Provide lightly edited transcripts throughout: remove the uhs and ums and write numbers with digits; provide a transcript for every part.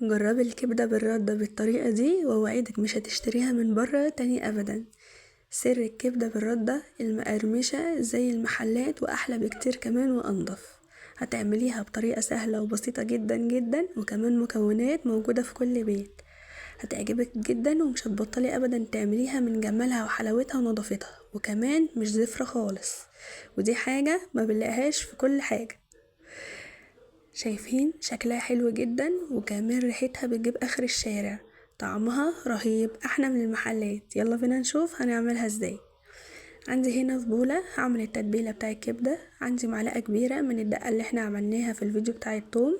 جربي الكبدة بالردة بالطريقة دي ووعدك مش هتشتريها من بره تاني ابدا. سر الكبدة بالردة المقرمشة زي المحلات واحلى بكتير كمان وانضف. هتعمليها بطريقة سهلة وبسيطة جدا جدا وكمان مكونات موجودة في كل بيت. هتعجبك جدا ومش هتبطلي ابدا تعمليها من جمالها وحلاوتها ونظافتها وكمان مش زفرة خالص. ودي حاجة ما بنلاقيهاش في كل حاجة. شايفين شكلها حلو جدا وكمان ريحتها بتجيب اخر الشارع. طعمها رهيب احلى من المحلات. يلا بينا نشوف هنعملها ازاي. عندي هنا في بولة هعمل التتبيلة بتاع الكبدة. عندي معلقة كبيرة من الدقة اللي احنا عملناها في الفيديو بتاع الثوم،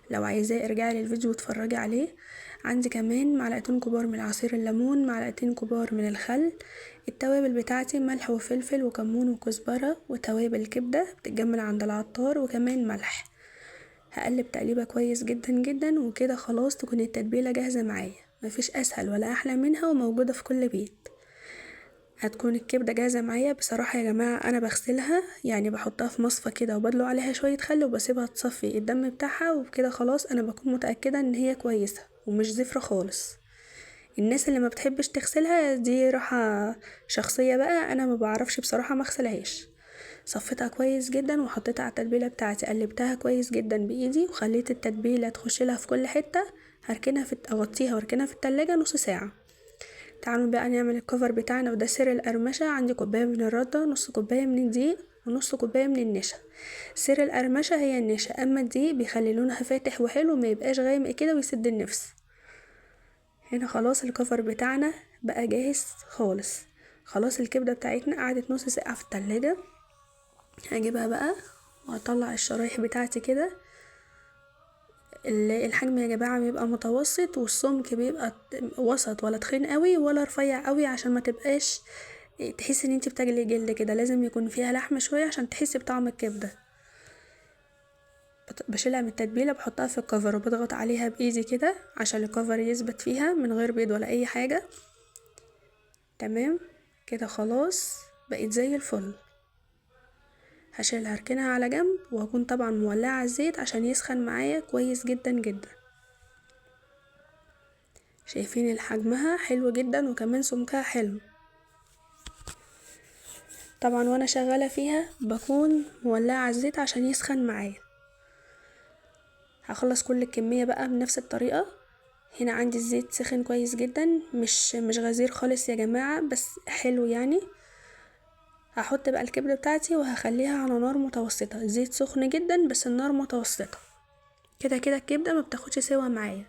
لو عايزاه ارجعي للفيديو واتفرجي عليه. عندي كمان معلقتين كبار من عصير الليمون، معلقتين كبار من الخل. التوابل بتاعتي ملح وفلفل وكمون وكزبرة وتوابل كبدة بتتجمل عند العطار وكمان ملح. هقلب تقليبه كويس جدا جدا وكده خلاص تكون التتبيله جاهزه معايا. مفيش اسهل ولا احلى منها وموجوده في كل بيت. هتكون الكبده جاهزه معايا. بصراحه يا جماعه انا بغسلها، يعني بحطها في مصفى كده وبدلق عليها شويه خل وبسيبها تصفي الدم بتاعها وبكده خلاص انا بكون متاكده ان هي كويسه ومش زفره خالص. الناس اللي ما بتحبش تغسلها دي راحه شخصيه بقى، انا ما بعرفش بصراحه ما اغسلهاش. صفيتها كويس جدا وحطيتها على التتبيله بتاعتي، قلبتها كويس جدا بايدي وخليت التتبيله تخش لها في كل حته. اغطيها واركنها في التلاجة نص ساعه. تعالوا بقى نعمل الكفر بتاعنا وده سر القرمشه. عندي كوبايه من الرده، نص كوبايه من الدقيق، ونص كوبايه من النشا. سر القرمشه هي النشا، اما الدقيق بيخلي لونها فاتح وحلو ما يبقاش غامق كده ويسد النفس. هنا خلاص الكفر بتاعنا بقى جاهز خالص. خلاص الكبده بتاعتنا قعدت نص ساعه في التلاجة. هجيبها بقى واطلع الشرايح بتاعتي كده. الحجم يا جماعه بيبقى متوسط والسمك بيبقى وسط، ولا تخين قوي ولا رفيع قوي عشان ما تبقاش تحسي ان انتي بتاكلي جلد كده. لازم يكون فيها لحمه شويه عشان تحسي بطعم الكبده. بشيلها من التتبيله بحطها في الكفر وبضغط عليها بايدي كده عشان الكفر يثبت فيها من غير بيض ولا اي حاجه. تمام كده خلاص بقيت زي الفل. هشيلها هركنها على جنب وهكون طبعا مولعه الزيت عشان يسخن معايا كويس جدا جدا. شايفين حجمها حلو جدا وكمان سمكها حلو. طبعا وانا شغاله فيها بكون مولعه الزيت عشان يسخن معايا. هخلص كل الكميه بقى بنفس الطريقه. هنا عندي الزيت سخن كويس جدا، مش غزير خالص يا جماعه بس حلو يعني. هحط بقى الكبده بتاعتي وهخليها على نار متوسطه. الزيت سخن جدا بس النار متوسطه. كده كده الكبده ما بتاخدش سوا معايا.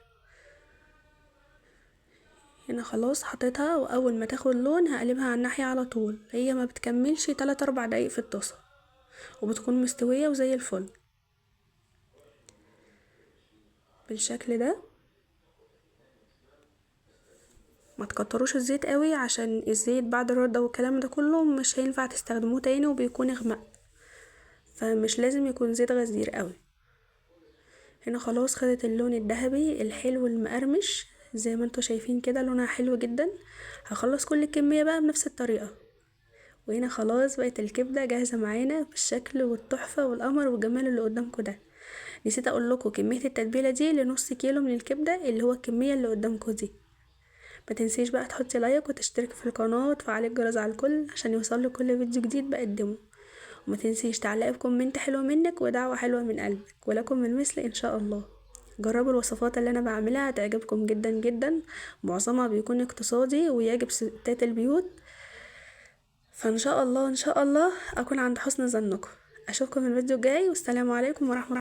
هنا خلاص حطيتها واول ما تاخد لون هقلبها على الناحية على طول. هي ما بتكملش 3-4 دقايق في الطاسة وبتكون مستوية وزي الفل بالشكل ده. ما تكتروش الزيت قوي عشان الزيت بعد الرده والكلام ده كله مش هينفع تستخدموه تاني وبيكون اغمق، فمش لازم يكون زيت غزير قوي. هنا خلاص خدت اللون الذهبي الحلو المقرمش زي ما انتوا شايفين كده، لونها حلو جدا. هخلص كل الكمية بقى بنفس الطريقة. وهنا خلاص بقت الكبدة جاهزة معانا بالشكل والتحفة والقمر والجمال اللي قدامكم ده. نسيت اقول لكم كمية التتبيلة دي لنص كيلو من الكبدة اللي هو الكمية اللي قدامكم دي. ما تنسيش بقى تحطي لايك وتشتركي في القناة وتفعلي الجرس على الكل عشان يوصلك كل فيديو جديد بقدمه. وما تنسيش تعلقي بكومنت حلو منك ودعوة حلوة من قلبك ولكم المثل ان شاء الله. جربوا الوصفات اللي انا بعملها هتعجبكم جدا جدا. معظمها بيكون اقتصادي ويعجب ستات البيوت. فان شاء الله ان شاء الله اكون عند حسن ظنكم. اشوفكم في الفيديو الجاي والسلام عليكم ورحمة الله.